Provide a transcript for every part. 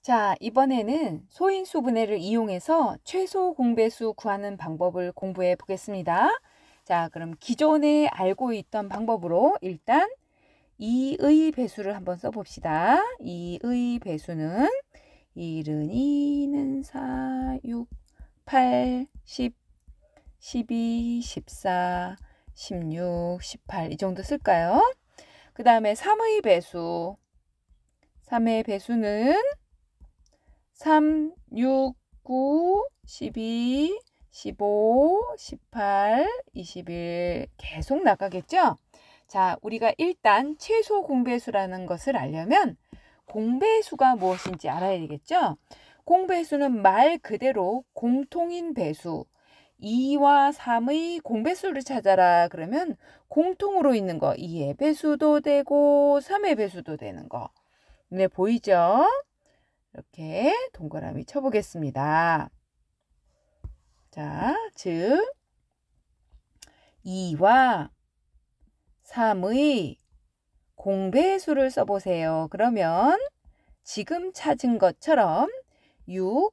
자, 이번에는 소인수 분해를 이용해서 최소 공배수 구하는 방법을 공부해 보겠습니다. 자, 그럼 기존에 알고 있던 방법으로 일단 2의 배수를 한번 써봅시다. 2의 배수는 1은 2는 4, 6, 8, 10, 12, 14, 16, 18 이 정도 쓸까요? 그 다음에 3의 배수. 3의 배수는 3, 6, 9, 12, 15, 18, 21 계속 나가겠죠? 자, 우리가 일단 최소 공배수라는 것을 알려면 공배수가 무엇인지 알아야 되겠죠? 공배수는 말 그대로 공통인 배수. 2와 3의 공배수를 찾아라. 그러면 공통으로 있는 거 2의 배수도 되고 3의 배수도 되는 거. 네, 보이죠? 이렇게 동그라미 쳐보겠습니다. 자, 즉 2와 3의 공배수를 써보세요. 그러면 지금 찾은 것처럼 6,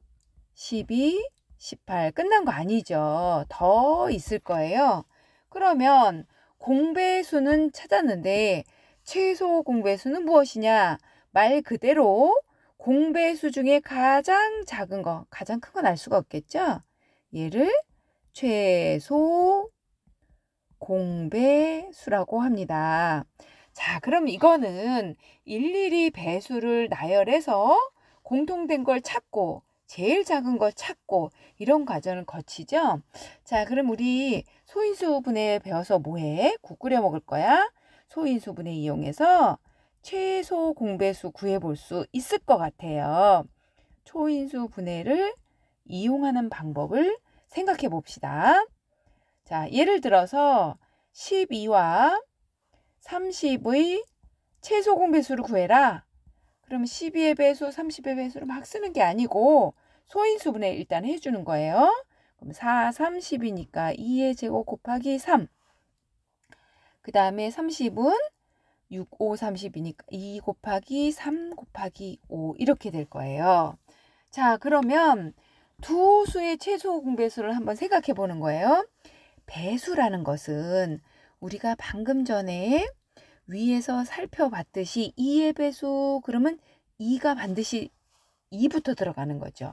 12, 18 끝난 거 아니죠. 더 있을 거예요. 그러면 공배수는 찾았는데 최소 공배수는 무엇이냐? 말 그대로 공배수 중에 가장 작은 거, 가장 큰 건 알 수가 없겠죠? 얘를 최소 공배수라고 합니다. 자, 그럼 이거는 일일이 배수를 나열해서 공통된 걸 찾고 제일 작은 걸 찾고 이런 과정을 거치죠. 자, 그럼 우리 소인수 분해 배워서 뭐해? 국 끓여 먹을 거야? 소인수 분해 이용해서 최소 공배수 구해볼 수 있을 것 같아요. 초인수 분해를 이용하는 방법을 생각해 봅시다. 자, 예를 들어서 12와 30의 최소 공배수를 구해라. 그럼 12의 배수, 30의 배수를 막 쓰는 게 아니고 소인수 분해 일단 해주는 거예요. 그럼 4, 30이니까 2의 제곱 곱하기 3. 그 다음에 30은 6, 5, 30이니까 2 곱하기 3 곱하기 5 이렇게 될 거예요. 자, 그러면 두 수의 최소 공배수를 한번 생각해 보는 거예요. 배수라는 것은 우리가 방금 전에 위에서 살펴봤듯이 2의 배수 그러면 2가 반드시 2부터 들어가는 거죠.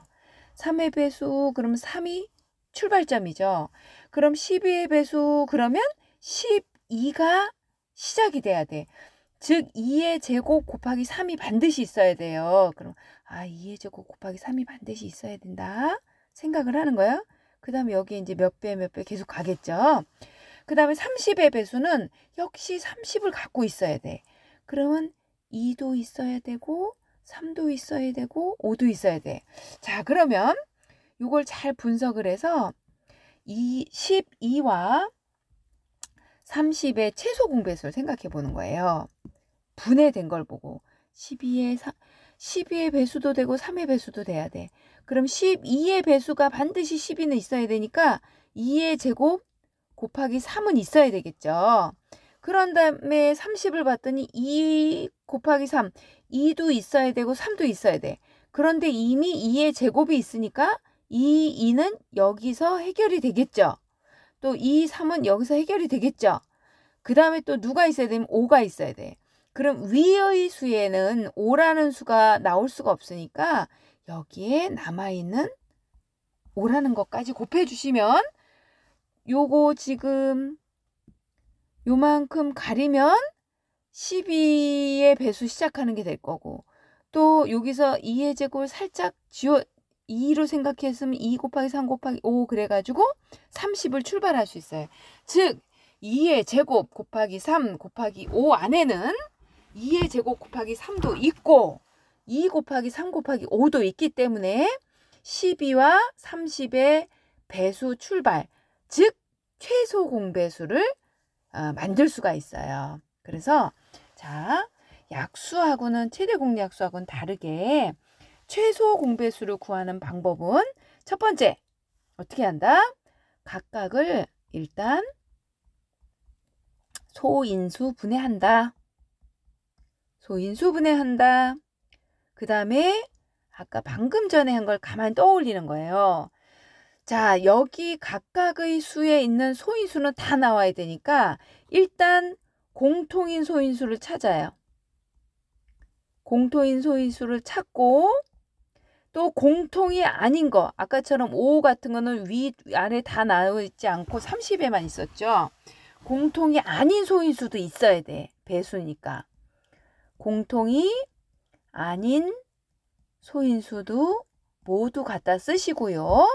3의 배수 그러면 3이 출발점이죠. 그럼 12의 배수 그러면 12가 시작이 돼야 돼. 즉 2의 제곱 곱하기 3이 반드시 있어야 돼요. 그럼 2의 제곱 곱하기 3이 반드시 있어야 된다 생각을 하는 거예요. 그 다음에 여기 이제 몇 배 계속 가겠죠. 그 다음에 30의 배수는 역시 30을 갖고 있어야 돼. 그러면 2도 있어야 되고 3도 있어야 되고 5도 있어야 돼. 자, 그러면 이걸 잘 분석을 해서 12와 30의 최소 공배수를 생각해 보는 거예요. 분해된 걸 보고 12의 배수도 되고 3의 배수도 돼야 돼. 그럼 12의 배수가 반드시 12는 있어야 되니까 2의 제곱 곱하기 3은 있어야 되겠죠. 그런 다음에 30을 봤더니 2 곱하기 3, 2도 있어야 되고 3도 있어야 돼. 그런데 이미 2의 제곱이 있으니까 이 2는 여기서 해결이 되겠죠. 또 이 3은 여기서 해결이 되겠죠. 그 다음에 또 누가 있어야 되면 5가 있어야 돼. 그럼 위의 수에는 5라는 수가 나올 수가 없으니까 여기에 남아있는 5라는 것까지 곱해주시면 요거 지금 요만큼 가리면 12의 배수 시작하는 게 될 거고 또 여기서 2의 제곱을 살짝 2로 생각했으면 2 곱하기 3 곱하기 5 그래가지고 30을 출발할 수 있어요. 즉 2의 제곱 곱하기 3 곱하기 5 안에는 2의 제곱 곱하기 3도 있고 2 곱하기 3 곱하기 5도 있기 때문에 12와 30의 배수 출발 즉 최소 공배수를 만들 수가 있어요. 그래서 자, 약수하고는 최대 공약수하고는 다르게 최소 공배수를 구하는 방법은 첫 번째 어떻게 한다? 각각을 일단 소인수 분해한다. 소인수 분해한다. 그 다음에 아까 방금 전에 한 걸 가만 떠올리는 거예요. 자, 여기 각각의 수에 있는 소인수는 다 나와야 되니까 일단 공통인 소인수를 찾아요. 공통인 소인수를 찾고 또 공통이 아닌 거, 아까처럼 5 같은 거는 위 아래 다 나와 있지 않고 30에만 있었죠. 공통이 아닌 소인수도 있어야 돼. 배수니까. 공통이 아닌 소인수도 모두 갖다 쓰시고요.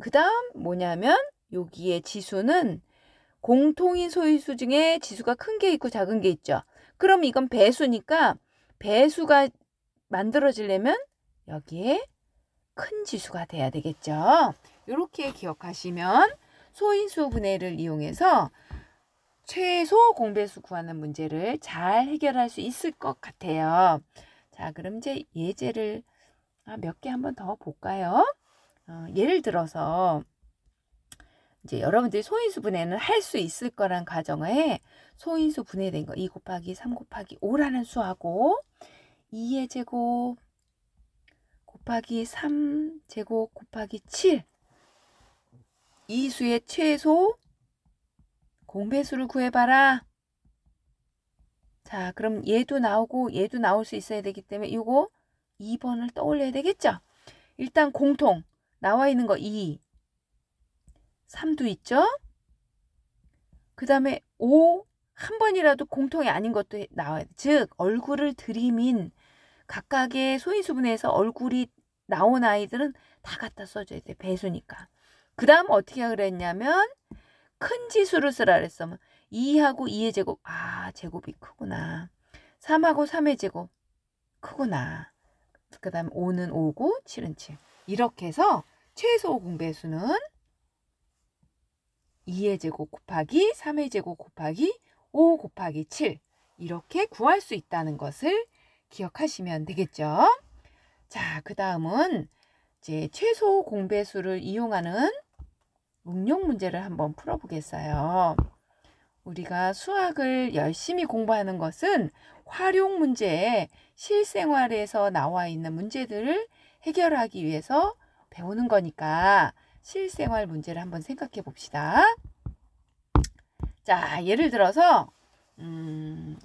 그 다음 뭐냐면 여기에 지수는 공통인 소인수 중에 지수가 큰 게 있고 작은 게 있죠. 그럼 이건 배수니까 배수가 만들어지려면 여기에 큰 지수가 돼야 되겠죠. 이렇게 기억하시면 소인수 분해를 이용해서 최소 공배수 구하는 문제를 잘 해결할 수 있을 것 같아요. 자, 그럼 이제 예제를 몇 개 한번 더 볼까요? 예를 들어서 이제 여러분들이 소인수 분해는 할 수 있을 거란 가정하에 소인수 분해된 거 2 곱하기 3 곱하기 5라는 수하고 2의 제곱 곱하기 3제곱 곱하기 7 이 수의 최소 공배수를 구해봐라. 자, 그럼 얘도 나오고 얘도 나올 수 있어야 되기 때문에 이거 2번을 떠올려야 되겠죠. 일단 공통 나와 있는 거 2, 3도 있죠. 그 다음에 5 한 번이라도 공통이 아닌 것도 나와요. 즉 얼굴을 들이민 각각의 소인수 분해에서 얼굴이 나온 아이들은 다 갖다 써줘야 돼. 배수니까. 그 다음 어떻게 그랬냐면 큰 지수를 쓰라 그랬어. 2하고 2의 제곱. 제곱이 크구나. 3하고 3의 제곱. 크구나. 그 다음 5는 5고 7은 7. 이렇게 해서 최소 공배수는 2의 제곱 곱하기 3의 제곱 곱하기 5 곱하기 7 이렇게 구할 수 있다는 것을 기억하시면 되겠죠. 자, 그 다음은 이제 최소 공배수를 이용하는 응용 문제를 한번 풀어보겠어요. 우리가 수학을 열심히 공부하는 것은 활용 문제, 실생활에서 나와 있는 문제들을 해결하기 위해서 배우는 거니까 실생활 문제를 한번 생각해 봅시다. 자, 예를 들어서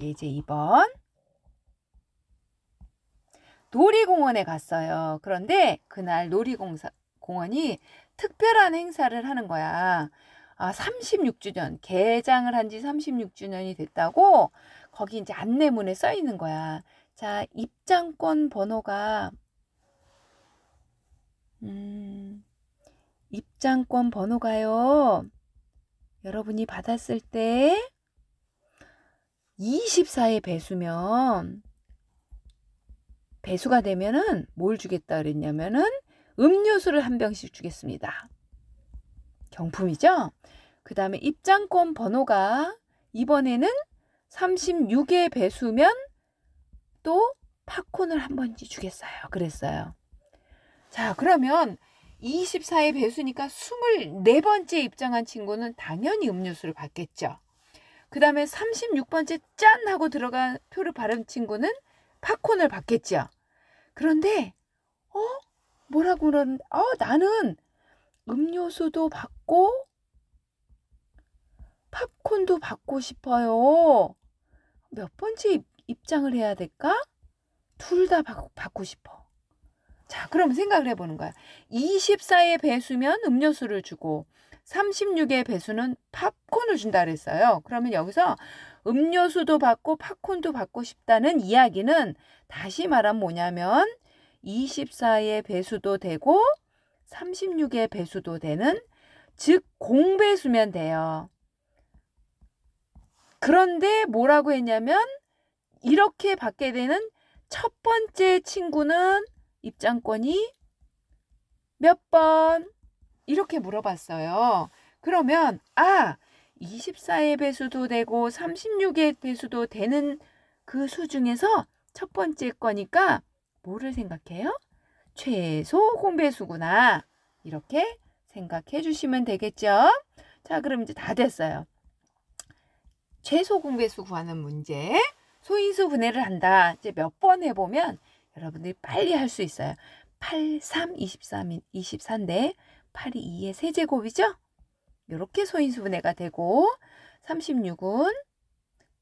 예제 2번 놀이공원에 갔어요. 그런데 그날 놀이공원이 특별한 행사를 하는 거야. 36주년, 개장을 한 지 36주년이 됐다고 거기 이제 안내문에 써 있는 거야. 자, 입장권 번호가 입장권 번호가요. 여러분이 받았을 때 24의 배수면 배수가 되면은 뭘 주겠다 그랬냐면은 음료수를 한 병씩 주겠습니다. 경품이죠? 그 다음에 입장권 번호가 이번에는 36의 배수면 또 팝콘을 한 번씩 주겠어요. 그랬어요. 자, 그러면 24의 배수니까 24번째 입장한 친구는 당연히 음료수를 받겠죠. 그 다음에 36번째 짠 하고 들어간 표를 바른 친구는 팝콘을 받겠죠. 그런데 뭐라고 그러는데 나는 음료수도 받고 팝콘도 받고 싶어요. 몇 번째 입장을 해야 될까? 둘 다 받고 싶어. 자, 그럼 생각을 해보는 거야. 24의 배수면 음료수를 주고 36의 배수는 팝콘을 준다 그랬어요. 그러면 여기서 음료수도 받고 팝콘도 받고 싶다는 이야기는 다시 말하면 뭐냐면 24의 배수도 되고 36의 배수도 되는 즉 공배수면 돼요. 그런데 뭐라고 했냐면 이렇게 받게 되는 첫 번째 친구는 입장권이 몇 번? 이렇게 물어봤어요. 그러면 24의 배수도 되고 36의 배수도 되는 그 수 중에서 첫 번째 거니까 뭐를 생각해요? 최소 공배수구나. 이렇게 생각해 주시면 되겠죠? 자, 그럼 이제 다 됐어요. 최소 공배수 구하는 문제. 소인수 분해를 한다. 이제 몇 번 해보면 여러분들이 빨리 할 수 있어요. 8, 3, 24인데 8이 2의 세제곱이죠? 이렇게 소인수분해가 되고 36은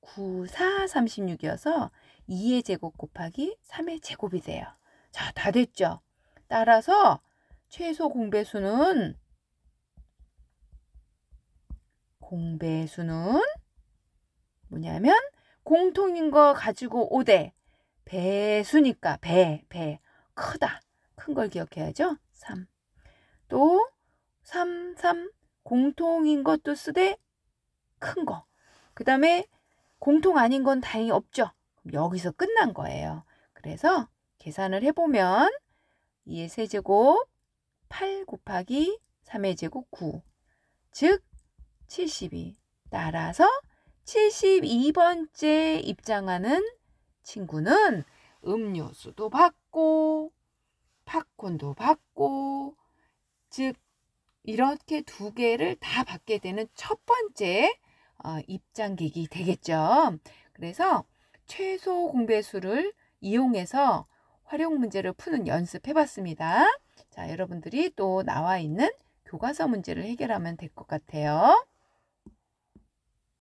9, 4, 36이어서 2의 제곱 곱하기 3의 제곱이 돼요. 자, 다 됐죠? 따라서 최소 공배수는 뭐냐면 공통인 거 가지고 5대 배수니까 배 크다. 큰 걸 기억해야죠. 3. 또 3 공통인 것도 쓰되 큰 거. 그 다음에 공통 아닌 건 다행히 없죠. 여기서 끝난 거예요. 그래서 계산을 해보면 2의 세제곱 8 곱하기 3의 제곱 9. 즉 72. 따라서 72번째 입장하는 친구는 음료수도 받고 팝콘도 받고, 즉 이렇게 두 개를 다 받게 되는 첫 번째 입장객이 되겠죠. 그래서 최소 공배수를 이용해서 활용 문제를 푸는 연습해 봤습니다. 자, 여러분들이 또 나와 있는 교과서 문제를 해결하면 될 것 같아요.